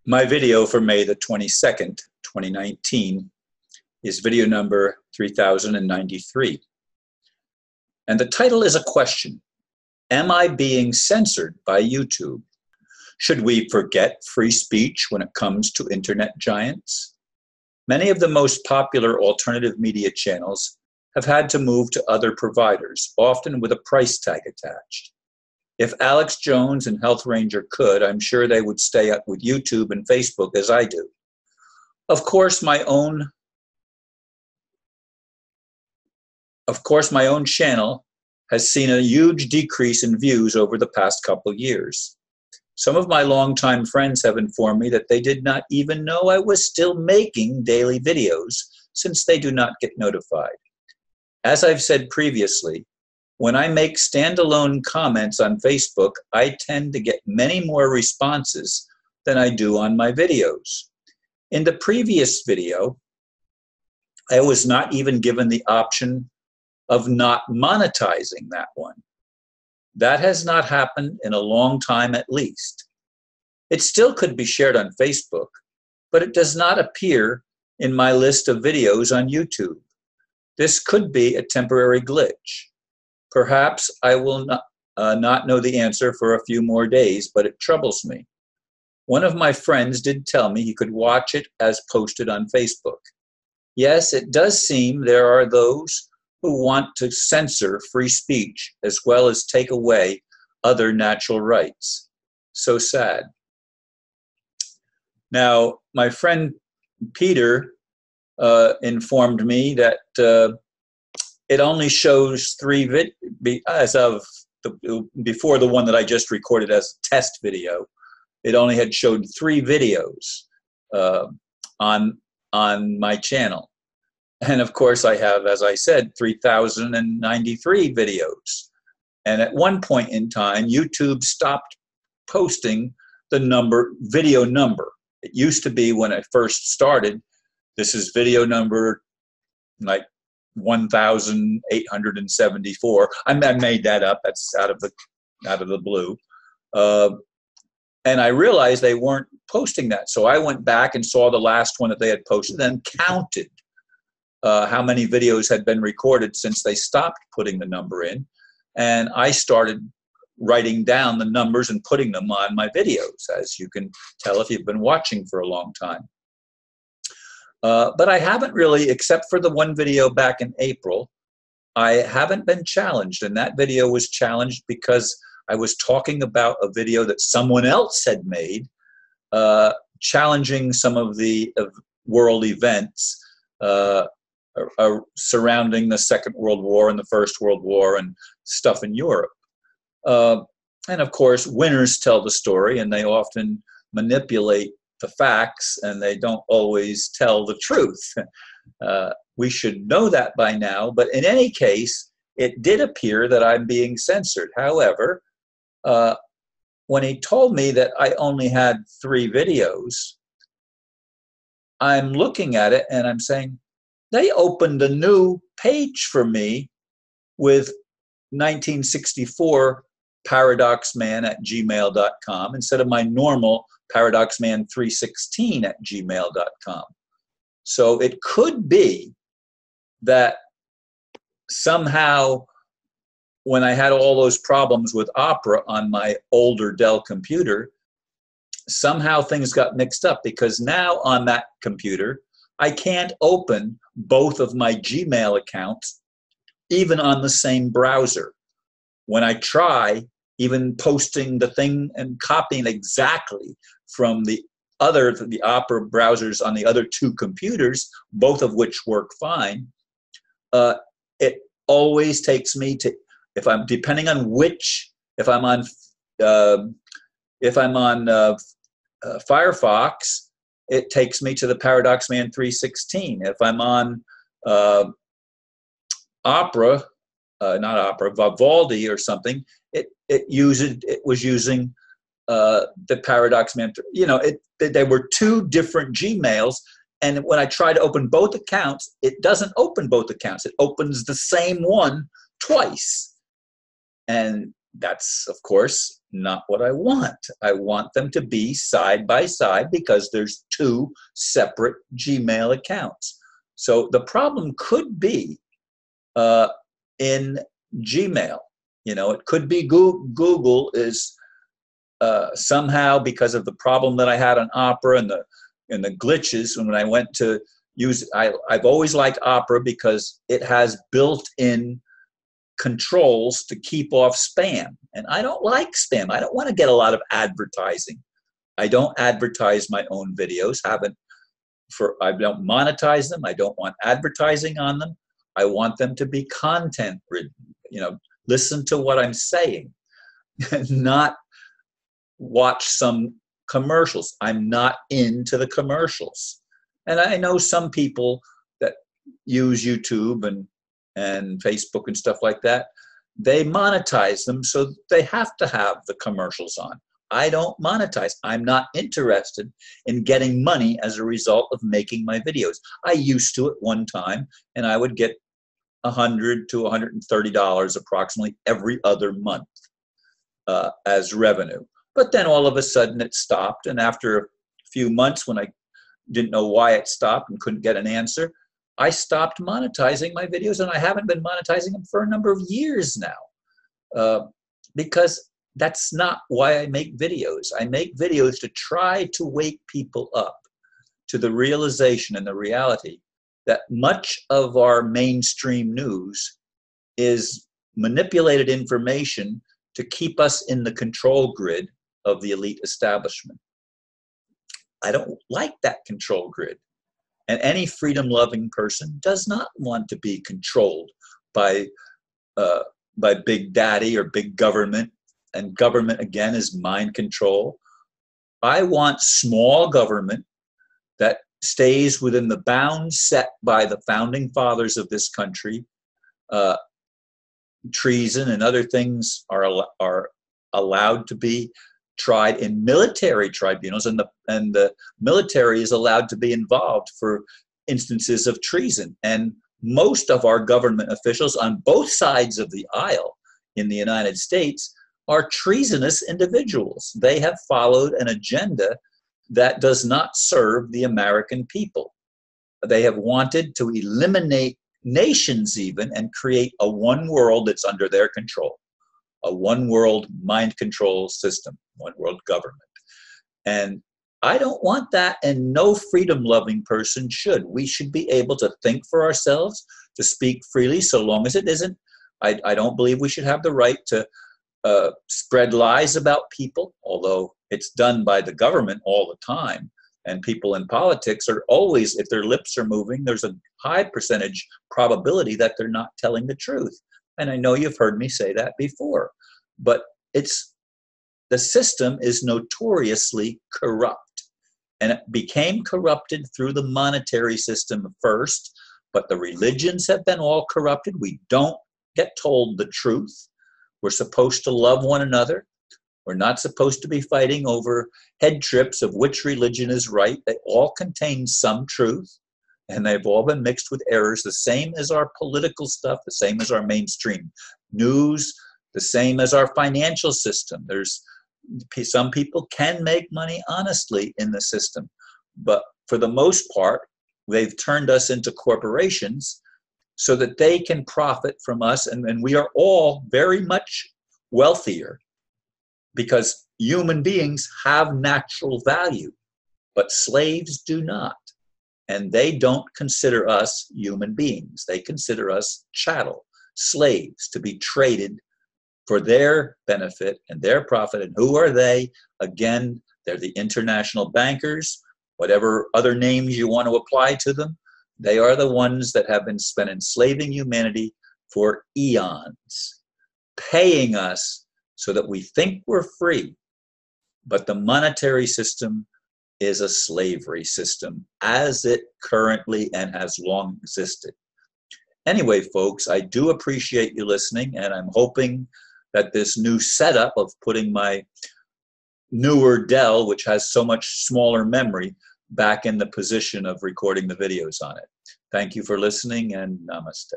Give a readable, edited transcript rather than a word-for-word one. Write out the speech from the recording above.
My video for May the 22nd, 2019 is video number 3093. And the title is a question. Am I being censored by YouTube? Should we forget free speech when it comes to internet giants? Many of the most popular alternative media channels have had to move to other providers, often with a price tag attached. If Alex Jones and Health Ranger could, I'm sure they would stay up with YouTube and Facebook as I do. Of course, my own channel has seen a huge decrease in views over the past couple of years. Some of my longtime friends have informed me that they did not even know I was still making daily videos, since they do not get notified. As I've said previously, when I make standalone comments on Facebook, I tend to get many more responses than I do on my videos. In the previous video, I was not even given the option of not monetizing that one. That has not happened in a long time at least. It still could be shared on Facebook, but it does not appear in my list of videos on YouTube. This could be a temporary glitch. Perhaps I will not know the answer for a few more days, but it troubles me. One of my friends did tell me he could watch it as posted on Facebook. Yes, it does seem there are those who want to censor free speech as well as take away other natural rights. So sad. Now, my friend Peter informed me that it only shows before the one that I just recorded as a test video. It only had showed 3 videos on my channel. And of course I have, as I said, 3,093 videos. And at one point in time, YouTube stopped posting the video number. It used to be when I first started, this is video number like 1,874. I made that up. That's out of the blue. And I realized they weren't posting that. So I went back and saw the last one that they had posted, then counted how many videos had been recorded since they stopped putting the number in. And I started writing down the numbers and putting them on my videos, as you can tell if you've been watching for a long time. But I haven't really, except for the one video back in April, I haven't been challenged. And that video was challenged because I was talking about a video that someone else had made, challenging some of the world events surrounding the Second World War and the First World War and stuff in Europe. And of course, winners tell the story, and they often manipulate the facts, and they don't always tell the truth. We should know that by now, but in any case, it did appear that I'm being censored. However, when he told me that I only had 3 videos, I'm looking at it and I'm saying, they opened a new page for me with 1964 paradoxman@gmail.com instead of my normal paradoxman316@gmail.com. So it could be that somehow when I had all those problems with Opera on my older Dell computer, somehow things got mixed up, because now on that computer, I can't open both of my Gmail accounts even on the same browser. When I try even posting the thing and copying exactly from the Opera browsers on the other 2 computers, both of which work fine, it always takes me to, if I'm on Firefox, it takes me to the paradoxman 316. If I'm on Vivaldi or something, it was using the paradoxman. There were 2 different Gmails, and when I try to open both accounts, it doesn't open both accounts. It opens the same one twice, and that's of course not what I want. I want them to be side by side because there's two separate Gmail accounts. So the problem could be in Gmail. It could be Google is somehow, because of the problem that I had on Opera and the glitches when I went to use I've always liked Opera because it has built-in controls to keep off spam. And I don't like spam. I don't want to get a lot of advertising. I don't advertise my own videos. I don't monetize them. I don't want advertising on them. I want them to be content ridden. Listen to what I'm saying, not watch some commercials. I'm not into the commercials. And I know some people that use YouTube and Facebook and stuff like that, they monetize them, so they have to have the commercials on. I don't monetize. I'm not interested in getting money as a result of making my videos. I used to at one time, and I would get $100 to $130 approximately every other month as revenue. But then all of a sudden it stopped, and after a few months when I didn't know why it stopped and couldn't get an answer, I stopped monetizing my videos, and I haven't been monetizing them for a number of years now because that's not why I make videos. I make videos to try to wake people up to the realization and the reality that much of our mainstream news is manipulated information to keep us in the control grid of the elite establishment. I don't like that control grid. And any freedom-loving person does not want to be controlled by big daddy or big government. And government, again, is mind control. I want small government that stays within the bounds set by the founding fathers of this country. Treason and other things are allowed to be tried in military tribunals, and the military is allowed to be involved for instances of treason. And most of our government officials on both sides of the aisle in the United States are treasonous individuals. They have followed an agenda that does not serve the American people. They have wanted to eliminate nations even and create a one world that's under their control. A one world mind control system, one world government. And I don't want that, and no freedom loving person should. We should be able to think for ourselves, to speak freely, so long as it isn't. I don't believe we should have the right to spread lies about people, although it's done by the government all the time. And people in politics are always, if their lips are moving, there's a high percentage probability that they're not telling the truth. And I know you've heard me say that before, but the system is notoriously corrupt, and it became corrupted through the monetary system first, but the religions have been all corrupted. We don't get told the truth. We're supposed to love one another. We're not supposed to be fighting over head trips of which religion is right. They all contain some truth, and they've all been mixed with errors, the same as our political stuff, the same as our mainstream news, the same as our financial system. Some people can make money honestly in the system, but for the most part, they've turned us into corporations so that they can profit from us, and we are all very much wealthier because human beings have natural value, but slaves do not. And they don't consider us human beings. They consider us chattel, slaves to be traded for their benefit and their profit. And who are they? Again, they're the international bankers, whatever other names you want to apply to them. They are the ones that have been spent enslaving humanity for eons, paying us so that we think we're free. But the monetary system is a slavery system as it currently and has long existed. Anyway, folks, I do appreciate you listening, and I'm hoping that this new setup of putting my newer Dell, which has so much smaller memory, back in the position of recording the videos on it. Thank you for listening, and namaste.